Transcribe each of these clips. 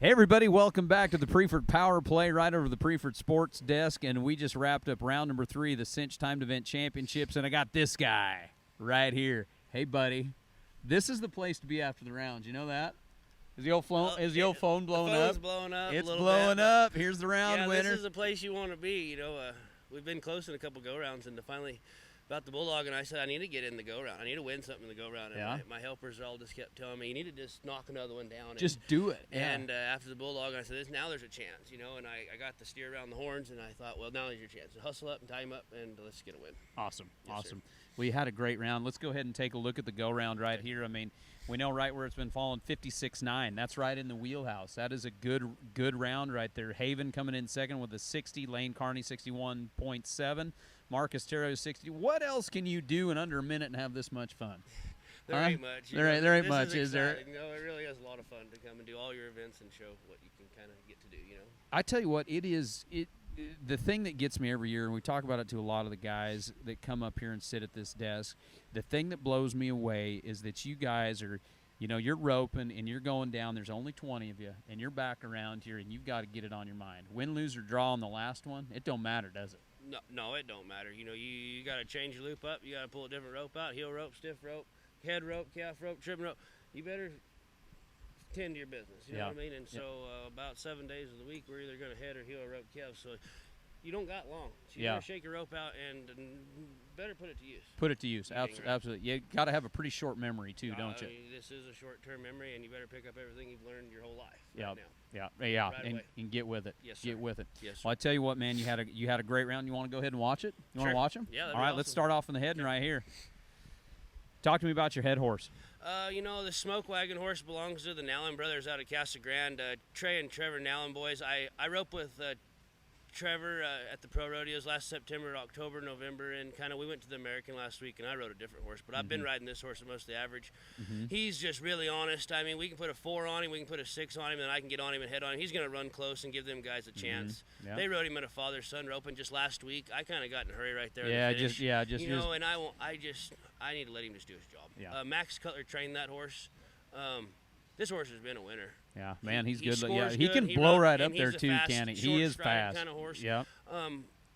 Hey, everybody, welcome back to the Preferred Power Play right over the Preferred Sports desk, and we just wrapped up round number 3 of the Cinch Timed Event Championships, and I got this guy right here. Hey, buddy, this is the place to be after the rounds. You know that? Is the old phone, blowing up? The phone's blowing up. It's a little blowing bit, up. Here's the round winner. This is the place you want to be. You know, we've been close in a couple go-rounds, and to finally about the Bulldog, and I said, I need to get in the go-round. I need to win something in the go-round. And my helpers all just kept telling me, you need to just knock another one down. Just do it. Yeah. And after the Bulldog, I said, now there's a chance, you know, and I got the steer around the horns, and I thought, well, now there's your chance. So hustle up and tie him up, and let's get a win. Awesome. Yes, awesome. Sir. We had a great round. Let's go ahead and take a look at the go-round right here. I mean, we know right where it's been falling, 56-9. That's right in the wheelhouse. That is a good round right there. Haven coming in second with a 60. Lane Carney, 61.7. Marcus Theriot, 60. What else can you do in under a minute and have this much fun? There ain't much. There ain't much, is there? You know, it really is a lot of fun to come and do all your events and show what you can kind of get to do, you know? I tell you what, the thing that gets me every year, and we talk about it to a lot of the guys that come up here and sit at this desk, the thing that blows me away is that you guys are, you know, you're roping and you're going down. There's only 20 of you, and you're back around here, and you've got to get it on your mind. Win, lose, or draw on the last one, it don't matter, does it? No, it don't matter. You know, you got to change your loop up. You got to pull a different rope out, heel rope, stiff rope, head rope, calf rope, trimming rope. You better tend to your business, you know what I mean? And so about 7 days of the week, we're either going to head or heel or rope calf. So you don't got long. So you better shake your rope out and better put it to use. Put it to use, absolutely. You got to have a pretty short memory too, don't you? This is a short-term memory, and you better pick up everything you've learned your whole life. Yeah, right and get with it. Yes, sir. Get with it. Yes, sir. Well, I tell you what, man, you had a great round. You want to go ahead and watch it? You want to watch them? Yeah. All right, awesome. Let's start off in the heading right here. Talk to me about your head horse. You know, the Smoke Wagon horse belongs to the Nallin brothers out of Casa Grande. Trey and Trevor Nallin boys. I rope with Trevor at the pro rodeos last September, October, November, and kind of we went to the American last week, and I rode a different horse, but I've been riding this horse at most of the average. He's just really honest. I mean, we can put a 4 on him, we can put a 6 on him, and I can get on him and head on him. He's going to run close and give them guys a chance. They rode him at a father-son roping just last week. I kind of got in a hurry right there. Just you know, and I need to let him just do his job. Max Cutler trained that horse. This horse has been a winner. Yeah, man, he's good. Yeah, he can blow right up there too, can he? He is fast. Kind of horse. Yeah.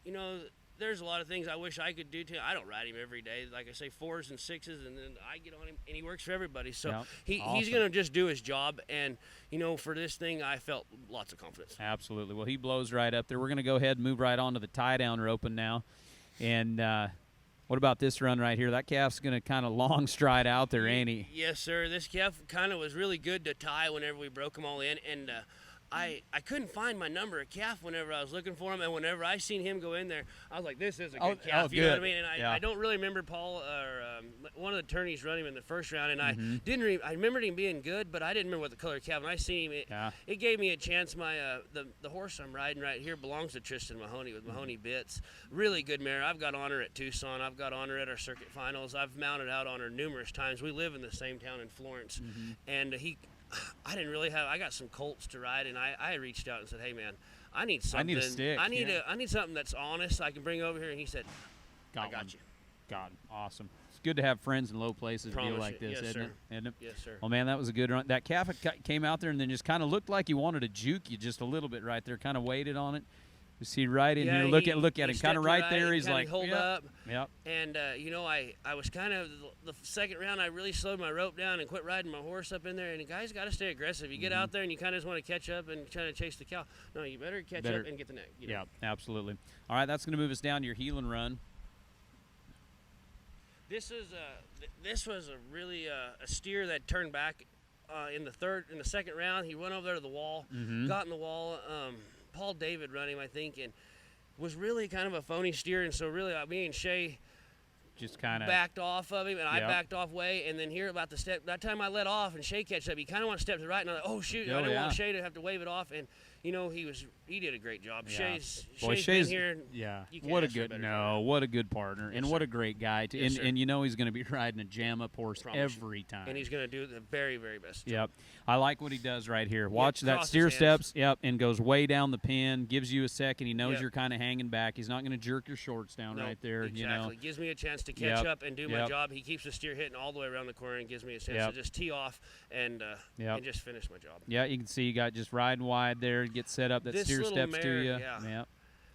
You know, there's a lot of things I wish I could do too. I don't ride him every day. Like I say, 4s and 6s, and then I get on him, and he works for everybody. So he's going to just do his job. And, you know, for this thing, I felt lots of confidence. Absolutely. Well, he blows right up there. We're going to go ahead and move right on to the tie-down roping now. And what about this run right here? That calf's going to kind of long stride out there, ain't he? Yes, sir. This calf kind of was really good to tie whenever we broke them all in. And I couldn't find my number of calf whenever I was looking for him. And whenever I seen him go in there, I was like, this is a good calf. You know what I mean? And I don't really remember Paul or one of the attorneys running him in the first round. And I remembered him being good, but I didn't remember what the color of calf. And I seen him. It gave me a chance. My the horse I'm riding right here belongs to Tristan Mahoney with Mahoney Bits. Really good mare. I've got on her at Tucson. I've got on her at our circuit finals. I've mounted out on her numerous times. We live in the same town in Florence. And I didn't really have. I got some colts to ride, and I reached out and said, "Hey, man, I need something. I need a stick. I need something that's honest. I can bring over here." And he said, "I got you." God, awesome. It's good to have friends in low places deal like this, isn't it? Isn't it? Yes, sir. Well, man, that was a good run. That calf came out there and then just kind of looked like he wanted to juke you just a little bit right there. Kind of waited on it. You see right in here. Look at him. Kind of right there. He's like, hold up. Yep. And you know, I was kind of the second round. I really slowed my rope down and quit riding my horse up in there. And the guys got to stay aggressive. You get out there and you kind of just want to catch up and try to chase the cow. No, you better catch up and get the neck. Yeah, absolutely. All right, that's going to move us down to your heeling run. This was a really a steer that turned back in the second round. He went over there to the wall, got in the wall. Paul David run him, I think, and was really kind of a phony steer. And so really me and Shay just kind of backed off of him, and I backed off way. And then here about the step, that time I let off and Shay catch up. He kind of wanted to step to the right, and I'm like, oh shoot, I didn't want Shay to have to wave it off. And you know, he did a great job. Yeah. Shay's been here. Yeah. What a good partner, and what a great guy. And you know he's going to be riding a jam-up horse every time. And he's going to do the very, very best. Yep. I like what he does right here. Watch that steer steps. Yep. And goes way down the pin. Gives you a second. He knows you're kind of hanging back. He's not going to jerk your shorts down right there. Exactly. You know. Gives me a chance to catch up and do my job. He keeps the steer hitting all the way around the corner and gives me a chance to just tee off and just finish my job. Yeah, you can see you got just riding wide there, get set up. That This steer little steps mare, to you. yeah.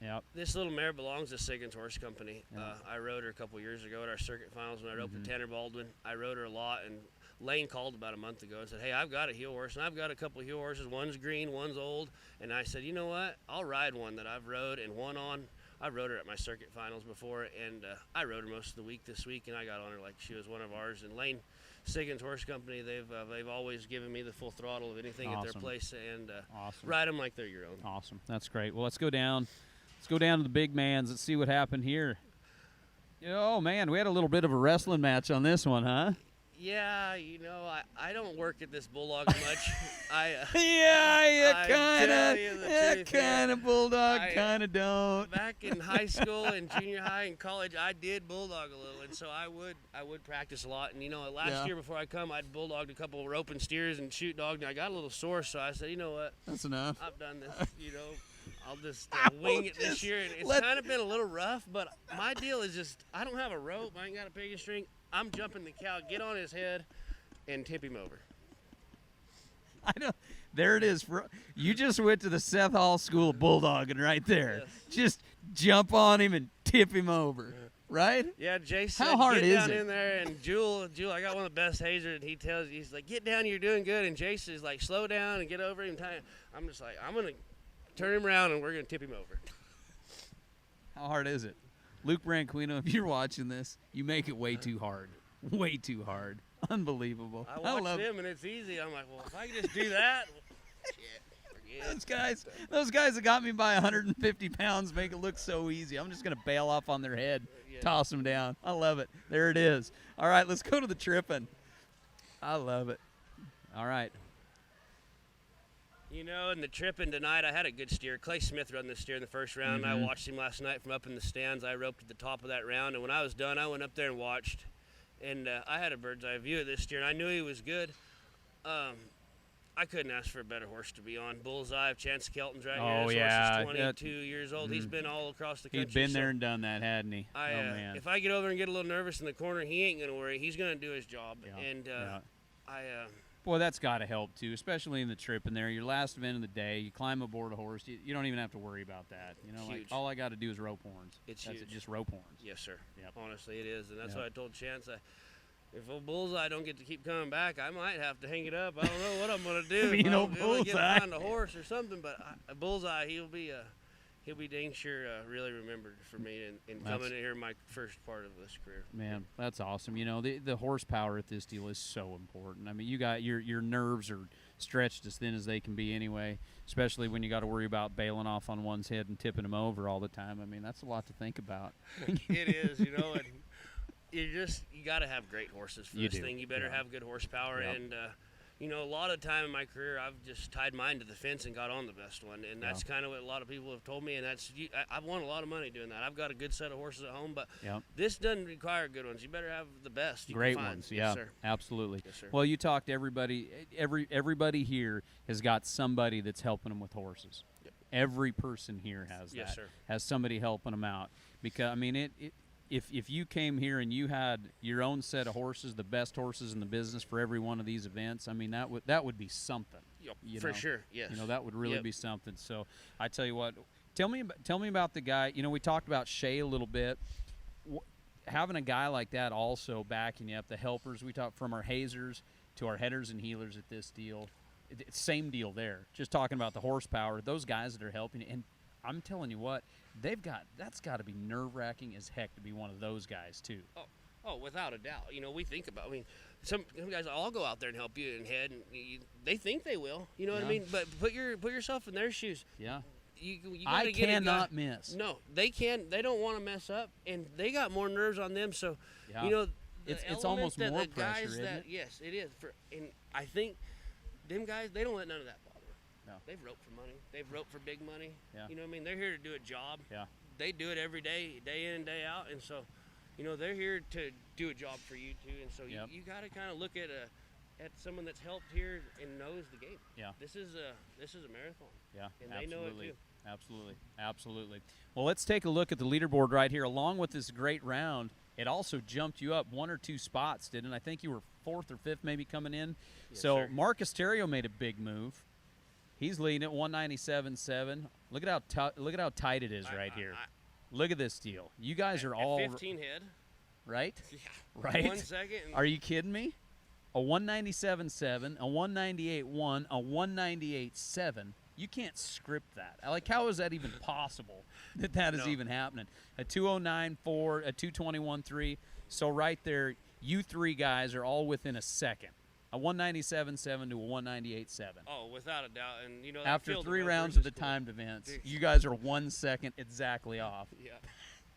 Yep. This little mare belongs to Siggins Horse Company. I rode her a couple years ago at our circuit finals when I rode with Tanner Baldwin. I rode her a lot, and Lane called about a month ago and said, hey, I've got a heel horse, and I've got a couple of heel horses. One's green, one's old. And I said, you know what? I'll ride one that I've rode and won on. I rode her at my circuit finals before, and I rode her most of the week this week, and I got on her like she was one of ours. And Lane Siggins Horse Company, they've always given me the full throttle of anything at their place, and ride them like they're your own. Awesome. That's great. Well, let's go down. Let's go down to the big mans. Let's see what happened here. Oh, man, we had a little bit of a wrestling match on this one, huh? Yeah, you know, I don't work at this Bulldog much. You kind of Bulldog, kind of don't. Back in high school and junior high and college, I did Bulldog a little, and so I would practice a lot. And, you know, last year before I come, I'd Bulldogged a couple of roping steers and shoot dogged, and I got a little sore, so I said, you know what? That's enough. I've done this, you know. I'll just wing it this year. And it's kind of been a little rough, but my deal is just I don't have a rope. I ain't got a picket string. I'm jumping the cow, get on his head, and tip him over. I know. There it is. You just went to the Seth Hall School of Bulldogging right there. Yes. Just jump on him and tip him over, right? Yeah, Jason. How hard get is down it? in there, and Jewel, I got one of the best hazers, and he's like, get down, you're doing good, and Jason is like, slow down and get over him. I'm just like, I'm gonna turn him around and we're gonna tip him over. How hard is it? Luke Branquino, if you're watching this, you make it way too hard. Way too hard. Unbelievable. I watch them, and it's easy. I'm like, well, if I can just do that, shit, forget. Those guys that got me by 150 pounds make it look so easy. I'm just going to bail off on their head, toss them down. I love it. There it is. All right, let's go to the tripping. I love it. All right. You know, in the tripping tonight, I had a good steer. Clay Smith run this steer in the first round. I watched him last night from up in the stands. I roped at the top of that round, and when I was done, I went up there and watched. And I had a bird's eye view of this steer, and I knew he was good. I couldn't ask for a better horse to be on. Bullseye of Chance Kelton's right here. This horse is 22 years old. He's been all across the country. He's been there and done that, hadn't he? Man. If I get over and get a little nervous in the corner, he ain't going to worry. He's going to do his job. Yeah. And Boy, that's got to help, too, especially in the trip in there. Your last event of the day, you climb aboard a horse. You don't even have to worry about that. You know, like all I got to do is rope horns. That's huge. Just rope horns. Yes, sir. Yep. Honestly, it is. And that's what I told Chance. If old Bullseye don't get to keep coming back, I might have to hang it up. I don't know what I'm going to do. You know, Bullseye. Get behind a horse or something. But Bullseye, he'll be dang sure really remembered for me in coming in here my first part of this career. Man, that's awesome. You know, the horsepower at this deal is so important. I mean, you got your nerves are stretched as thin as they can be anyway, especially when you got to worry about bailing off on one's head and tipping them over all the time. I mean, that's a lot to think about. It is, you know, and you got to have great horses for this thing. You better have good horsepower, and you know, a lot of time in my career, I've just tied mine to the fence and got on the best one, and that's kind of what a lot of people have told me, and I've won a lot of money doing that. I've got a good set of horses at home, but this doesn't require good ones. You better have the best you Great can find. ones, yes, sir. Absolutely. Yes, sir. Well, you talked to everybody. Everybody here has got somebody that's helping them with horses. Yep. Every person here has Yes, that. sir. Has somebody helping them out. Because, I mean, if you came here and you had your own set of horses, the best horses in the business for every one of these events, I mean, that would be something. Yep, for sure, yes. You know, that would really be something. So I tell you what, tell me about the guy. You know, we talked about Shea a little bit. Having a guy like that also backing you up, the helpers, we talked from our hazers to our headers and healers at this deal. Same deal there. Just talking about the horsepower, those guys that are helping you. And I'm telling you what, that's got to be nerve-wracking as heck to be one of those guys too. Oh, without a doubt. You know, we think about. I mean, some guys I'll go out there and help you and head, and they think they will. You know what I mean? But put yourself in their shoes. Yeah. You gotta get cannot miss. No, they can't. They don't want to mess up, and they got more nerves on them. So, you know, it's almost more the pressure, guys isn't it? Yes, it is. And I think them guys, they don't let none of that bother them. No. They've roped for money. They've roped for big money. Yeah. You know what I mean? They're here to do a job. Yeah. They do it every day, day in and day out, and so, you know, they're here to do a job for you too. And so you got to kind of look at someone that's helped here and knows the game. Yeah. This is a marathon. Yeah. And absolutely. they know it too. Absolutely. Well, let's take a look at the leaderboard right here. Along with this great round, it also jumped you up 1 or 2 spots, didn't it? I think you were 4th or 5th maybe coming in. Yes, so sir. Marcus Theriot made a big move. He's leading at 197.7. Look at how tight it is right here. Look at this deal. You guys are all 15 head. Right? Yeah. Right? 1 second. Are you kidding me? A 197.7, a 198.1, a 198.7. You can't script that. Like, how is that even possible that is even happening? A 209.4, a 221.3. So right there, you 3 guys are all within a second. A 197.7 to a 198.7. Oh, without a doubt. And you know, After field 3 of rounds numbers of the is cool. timed events, you guys are 1 second exactly off. Yeah.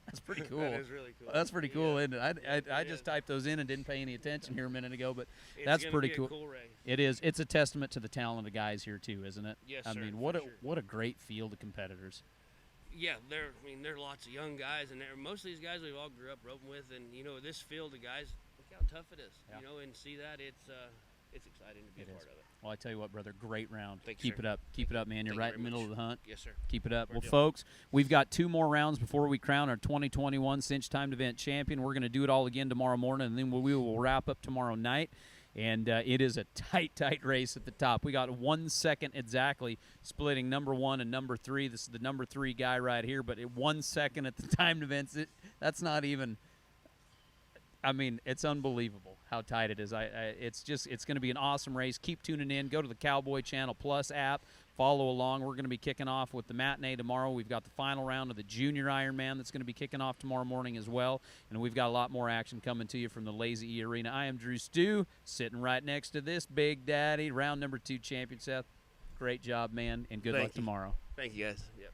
That's pretty cool. That is really cool. That's pretty cool, Yeah. isn't it? I It just is. typed those in and didn't pay any attention here a minute ago, but It's that's gonna pretty be cool. A cool race. It is. It's a testament to the talent of guys here too, isn't it? Yes, I sir, mean, for sure. what a great field of competitors. Yeah, there are lots of young guys, and most of these guys we've all grew up roping with, and you know, this field of guys, look how tough it is. Yeah. You know, and see that it's exciting to be a part of it. Well, I tell you what, brother, great round. Thank you, Keep sir. it up. Keep it up, man. You're Thank you right very in the middle much. of the hunt. Yes, sir. Keep it up. We're Well, doing it. folks, we've got 2 more rounds before we crown our 2021 Cinch Timed Event Champion. We're going to do it all again tomorrow morning, and then we will wrap up tomorrow night. And it is a tight race at the top. We got 1 second exactly splitting number 1 and number 3. This is the number 3 guy right here, but at 1 second at the timed events, that's not even – I mean, it's unbelievable how tight it is. It's going to be an awesome race. Keep tuning in. Go to the Cowboy Channel Plus app. Follow along. We're going to be kicking off with the matinee tomorrow. We've got the final round of the Junior Ironman that's going to be kicking off tomorrow morning as well. And we've got a lot more action coming to you from the Lazy E Arena. I am Drew Stew, sitting right next to this Big Daddy, round number 2 champion, Seth. Great job, man, and good luck tomorrow. Thank you, guys. Yep.